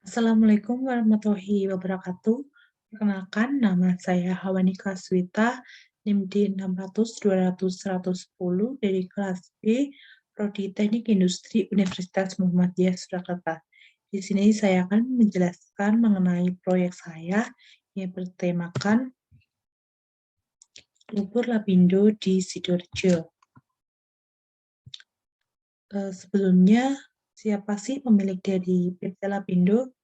Assalamualaikum warahmatullahi wabarakatuh. Perkenalkan, nama saya Hawanika Swita, NIM di 600-200-110 dari kelas B, Prodi Teknik Industri Universitas Muhammadiyah Surakarta. Di sini saya akan menjelaskan mengenai proyek saya yang bertemakan Lumpur Lapindo di Sidoarjo. Sebelumnya, siapa sih pemilik dari PT Lapindo?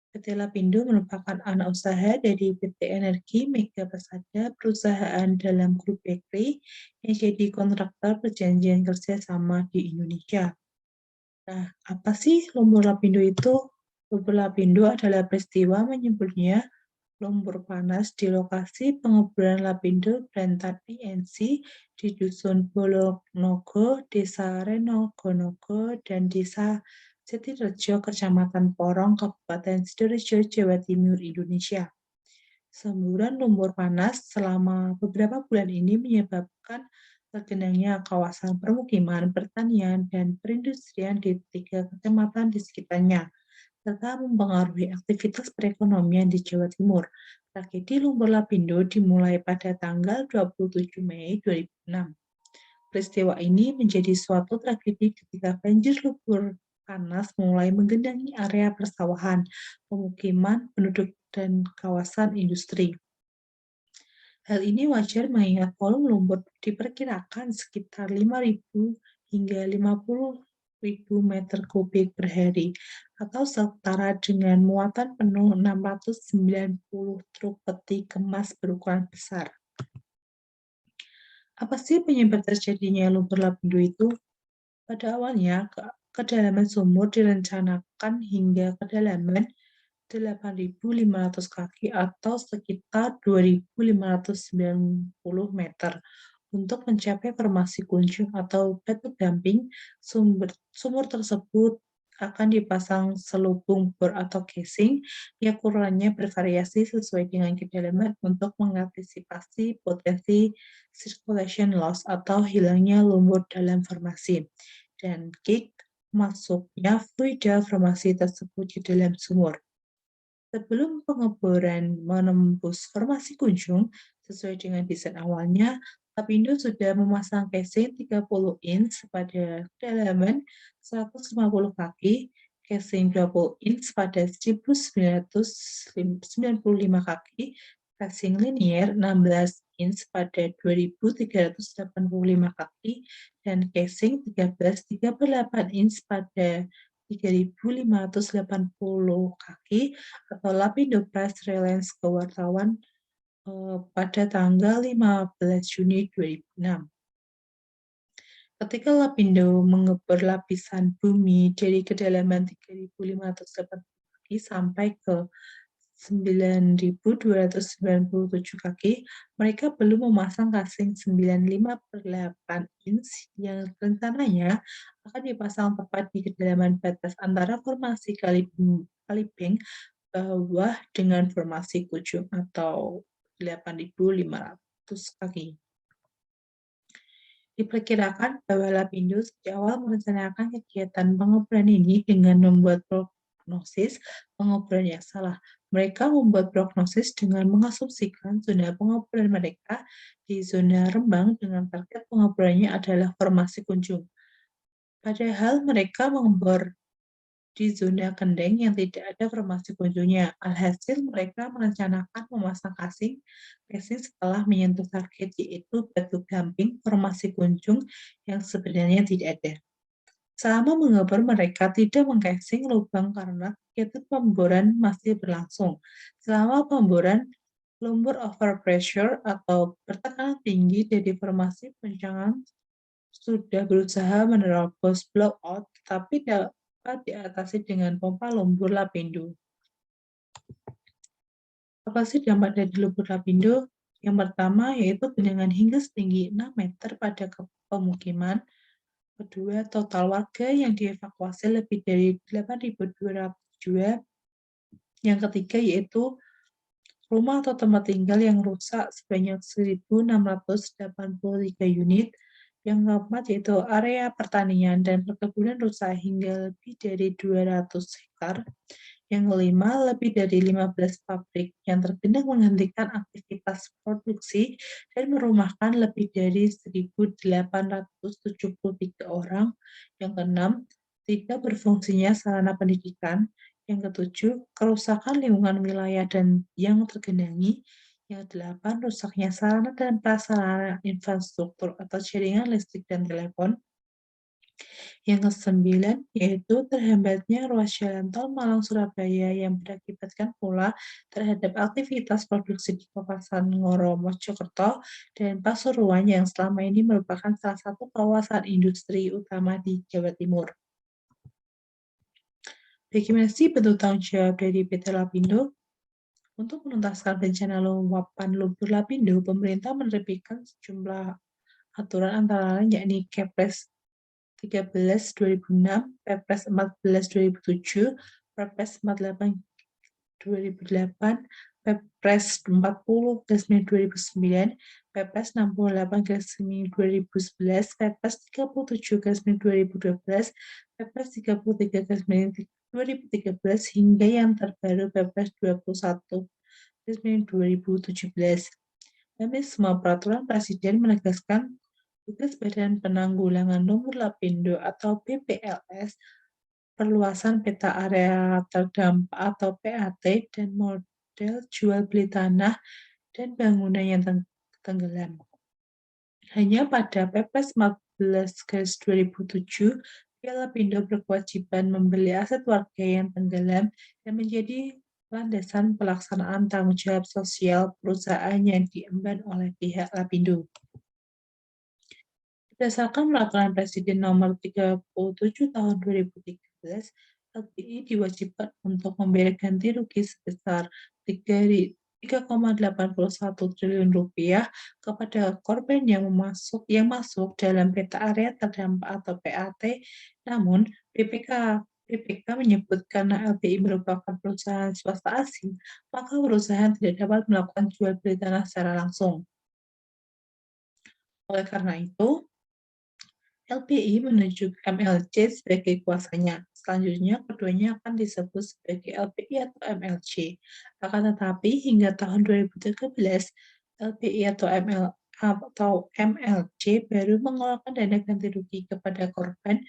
PT Lapindo merupakan anak usaha dari PT Energi Mega Persada, perusahaan dalam grup bakery yang jadi kontraktor perjanjian kerja sama di Indonesia. Nah, apa sih lumpur lapindo itu? Lumpur lapindo adalah peristiwa menyemburnya lumpur panas di lokasi pengeboran lapindo Berantas INC di Dusun Bolongnogo, Desa Renogonogo, dan Desa Jatirejo, Kecamatan Porong, Kabupaten Sidoarjo, Jawa Timur, Indonesia. Semburan lumpur panas selama beberapa bulan ini menyebabkan tergenangnya kawasan permukiman, pertanian, dan perindustrian di 3 kecamatan di sekitarnya, serta mempengaruhi aktivitas perekonomian di Jawa Timur. Tragedi lumpur lapindo dimulai pada tanggal 27 Mei 2006. Peristiwa ini menjadi suatu tragedi ketika banjir lumpur panas mulai menggenangi area persawahan, pemukiman, penduduk, dan kawasan industri. Hal ini wajar mengingat volume lumpur diperkirakan sekitar 5.000 hingga 50.000 meter kubik per hari, atau setara dengan muatan penuh 690 truk peti kemas berukuran besar. Apa sih penyebab terjadinya lumpur lapindo itu? Pada awalnya, kedalaman sumur direncanakan hingga kedalaman 8.500 kaki atau sekitar 2.590 meter. Untuk mencapai formasi kunjung atau batu gamping, sumur tersebut akan dipasang selubung bor atau casing yang ukurannya bervariasi sesuai dengan kedalaman untuk mengantisipasi potensi circulation loss atau hilangnya lumpur dalam formasi, dan kick masuknya fluida formasi tersebut ke dalam sumur. Sebelum pengeboran menembus formasi kunjung, sesuai dengan desain awalnya, Lapindo sudah memasang casing 30 inch pada kedalaman 150 kaki, casing 20 inch pada 1.995 kaki, casing linier 16 inch pada 2.385 kaki, dan casing 13-38 inch pada 3.580 kaki atau Lapindo Press Release ke wartawan pada tanggal 15 Juni 2006. Ketika Lapindo mengebor lapisan bumi dari kedalaman 3.580 kaki sampai ke 9.297 kaki, mereka belum memasang casing 95/8 inch yang rencananya akan dipasang tepat di kedalaman batas antara formasi kalibeng bawah dengan formasi kunjung atau 8.500 kaki. Diperkirakan bahwa Lapindo sejak awal merencanakan kegiatan pengeboran ini dengan membuat prognosis pengeboran yang salah. Mereka membuat prognosis dengan mengasumsikan zona pengeboran mereka di zona Rembang dengan target pengeborannya adalah formasi kunjung. Padahal mereka mengebor di zona Kendeng yang tidak ada formasi kunjungnya. Alhasil mereka merencanakan memasang casing setelah menyentuh target, yaitu batu gamping formasi kunjung yang sebenarnya tidak ada. Selama mengebor, mereka tidak mengcasing lubang karena kegiatan pemboran masih berlangsung. Selama pemboran, lumpur overpressure atau bertekanan tinggi dari formasi pencangan sudah berusaha menerobos blowout, tetapi dapat diatasi dengan pompa lumpur lapindo. Apa sih dampak dari lumpur lapindo? Yang pertama yaitu genangan hingga setinggi 6 meter pada pemukiman. Kedua, total warga yang dievakuasi lebih dari 8.200 jiwa. Yang ketiga yaitu rumah atau tempat tinggal yang rusak sebanyak 1.683 unit. Yang keempat yaitu area pertanian dan perkebunan rusak hingga lebih dari 200 hektar. Yang kelima, lebih dari 15 pabrik yang tergenang menghentikan aktivitas produksi dan merumahkan lebih dari 1.873 orang. Yang keenam, tidak berfungsinya sarana pendidikan. Yang ketujuh, kerusakan lingkungan wilayah dan yang tergenangi. Yang delapan, rusaknya sarana dan prasarana infrastruktur atau jaringan listrik dan telepon. Yang kesembilan, yaitu terhambatnya ruas jalan tol Malang-Surabaya yang berakibatkan pula terhadap aktivitas produksi di kawasan Ngoro, Mojokerto, dan Pasuruan yang selama ini merupakan salah satu kawasan industri utama di Jawa Timur. Bagaimana sih bentuk tanggung jawab dari PT Lapindo? Untuk menuntaskan bencana luapan lumpur Lapindo, pemerintah menerbitkan sejumlah aturan antara lain yakni Kepres 13/2006, Perpres 14/2007, Perpres 48/2008, Perpres 40/2009, Perpres 68/2011, Perpres 37/2012, Perpres 33/2013 hingga yang terbaru Perpres 21/2017. Hampir semua peraturan Presiden menegaskan tugas Badan Penanggulangan Lumpur Lapindo atau BPLS, perluasan peta area terdampak atau PAT, dan model jual beli tanah dan bangunan yang tenggelam. Hanya pada Perpres 14/2007, Lapindo berkewajiban membeli aset warga yang tenggelam dan menjadi landasan pelaksanaan tanggung jawab sosial perusahaan yang diemban oleh pihak Lapindo. Berdasarkan Peraturan Presiden Nomor 37 Tahun 2013, LPI diwajibkan untuk membayar ganti rugi sebesar 3,81 triliun rupiah kepada korban yang masuk dalam peta area terdampak atau PAT. Namun, BPK menyebut karena LPI merupakan perusahaan swasta asing, maka perusahaan tidak dapat melakukan jual beli tanah secara langsung. Oleh karena itu, LPI menunjuk MLC sebagai kuasanya. Selanjutnya, keduanya akan disebut sebagai LPI atau MLC. Akan tetapi, hingga tahun 2013, LPI atau MLC baru mengeluarkan dana ganti rugi kepada korban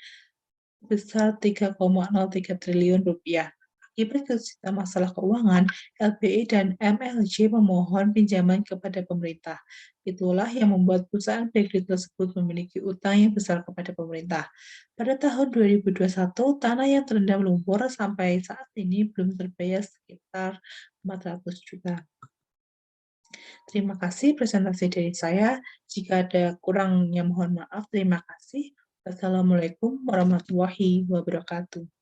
sebesar 3,03 triliun rupiah. Akibat kesulitan masalah keuangan, LPI dan MLC memohon pinjaman kepada pemerintah. Itulah yang membuat perusahaan bakery tersebut memiliki utang yang besar kepada pemerintah. Pada tahun 2021, tanah yang terendam lumpur sampai saat ini belum terbayar sekitar 400 juta. Terima kasih presentasi dari saya. Jika ada kurangnya mohon maaf. Terima kasih. Wassalamualaikum warahmatullahi wabarakatuh.